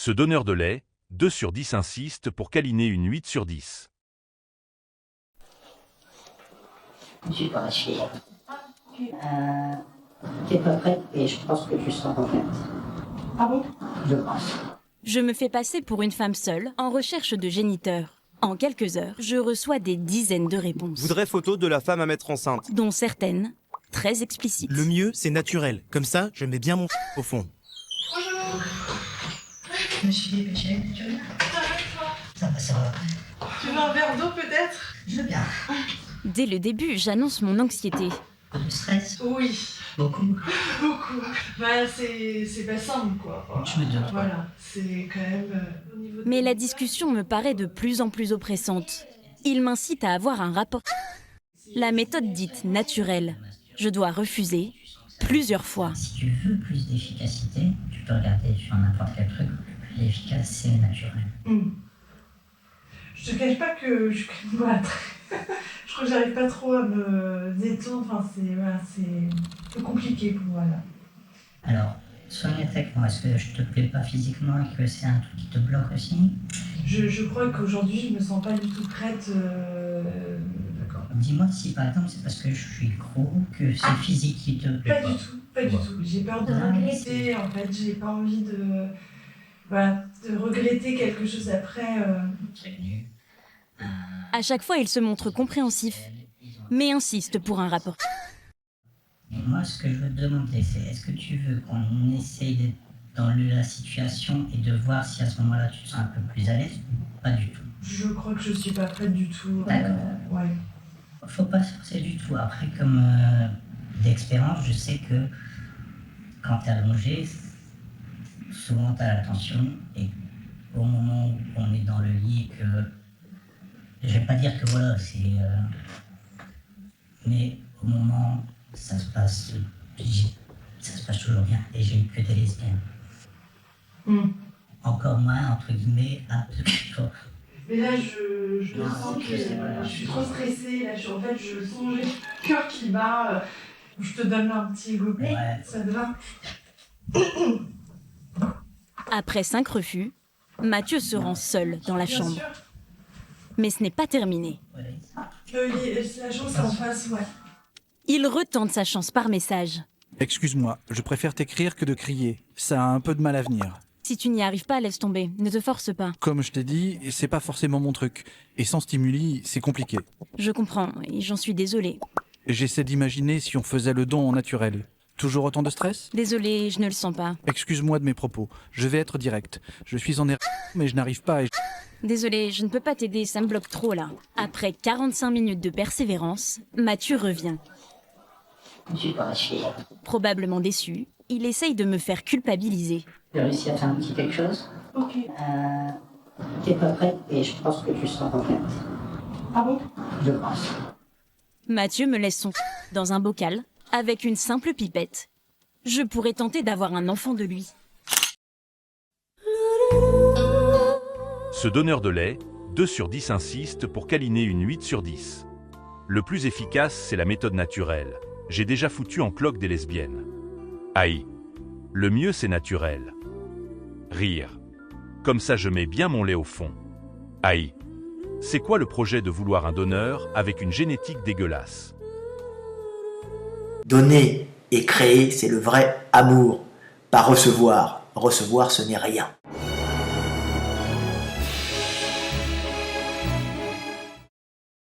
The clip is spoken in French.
Ce donneur de lait, 2 sur 10 insiste pour câliner une 8 sur 10. Je suis pas chier. T'es pas prête et je pense que tu sors en fait. Ah bon? Je pense. Je me fais passer pour une femme seule, en recherche de géniteur. En quelques heures, je reçois des dizaines de réponses, Voudrais photo de la femme à mettre enceinte. dont certaines très explicites. Le mieux, c'est naturel. Comme ça, je mets bien mon au fond. Je me suis dépêchée, tu veux bien? Ça va, ça va. Tu veux un verre d'eau peut-être? Je veux bien. Dès le début, j'annonce mon anxiété. Le stress, Oui, beaucoup. beaucoup. Bah c'est pas simple quoi. Je me doute. Voilà, c'est quand même au niveau de... Mais la discussion me paraît de plus en plus oppressante. Il m'incite à avoir un rapport. La méthode dite naturelle. Je dois refuser plusieurs fois. Si tu veux plus d'efficacité, tu peux regarder sur n'importe quel truc. Le plus efficace, c'est le naturel. Je te cache pas que je suis quand même voilà, je crois que j'arrive pas trop à me détendre, enfin c'est un peu compliqué pour moi là. Alors, sois honnête avec moi, est-ce que je te plais pas physiquement et que c'est un truc qui te bloque aussi? Je crois qu'aujourd'hui je me sens pas du tout prête. D'accord. Dis-moi si par exemple c'est parce que je suis gros que c'est physique qui te plaît Pas du tout, pas du tout. J'ai peur de Ah, regretter, en fait, j'ai pas envie de, voilà, de regretter quelque chose après. Prévenu. À chaque fois, il se montre compréhensif, mais insiste pour un rapport. Et moi, ce que je veux te demander, c'est est-ce que tu veux qu'on essaye d'être dans la situation et de voir si à ce moment-là tu te sens un peu plus à l'aise? Pas du tout. Je crois que je suis pas prête du tout. D'accord. Ouais. Faut pas se forcer du tout. Après, comme d'expérience, je sais que quand t'es allongé, souvent t'as la tension et au moment où on est dans le lit et que je vais pas dire que voilà, c'est mais au moment ça se passe toujours bien et j'ai eu que des lesbiennes. Encore moins entre guillemets un peu plus fort. Mais là, je Non, sens que c'est pas grave. je suis trop stressée. Là, en fait, je sens j'ai le cœur qui bat. Je te donne un petit gobelet, Ouais. ça te va? Après 5 refus, Mathieu se rend seul dans la Bien chambre. sûr. Mais ce n'est pas terminé. Ouais. La chance c'est en face, ouais. Il retente sa chance par message. Excuse-moi, je préfère t'écrire que de crier. Ça a un peu de mal à venir. Si tu n'y arrives pas, laisse tomber. Ne te force pas. Comme je t'ai dit, c'est pas forcément mon truc. Et sans stimuli, c'est compliqué. Je comprends, et j'en suis désolée. J'essaie d'imaginer si on faisait le don en naturel. Toujours autant de stress? Désolée, je ne le sens pas. Excuse-moi de mes propos. Je vais être direct. Je suis en erreur, mais je n'arrive pas à... Désolée, je ne peux pas t'aider, ça me bloque trop là. Après 45 minutes de persévérance, Mathieu revient. Je suis pas chier. Probablement déçu, il essaye de me faire culpabiliser. J'ai réussi à faire un petit quelque chose. Ok. T'es pas prête et je pense que tu sors en fait. Ah bon? Je pense. Mathieu me laisse son dans un bocal, avec une simple pipette. Je pourrais tenter d'avoir un enfant de lui. Ce donneur de lait, 2 sur 10 insiste pour câliner une 8 sur 10. Le plus efficace, c'est la méthode naturelle. J'ai déjà foutu en cloque des lesbiennes. Aïe. Le mieux, c'est naturel. Rire. Comme ça, je mets bien mon lait au fond. Aïe. C'est quoi le projet de vouloir un donneur avec une génétique dégueulasse? Donner et créer, c'est le vrai amour. Pas recevoir. Recevoir, ce n'est rien.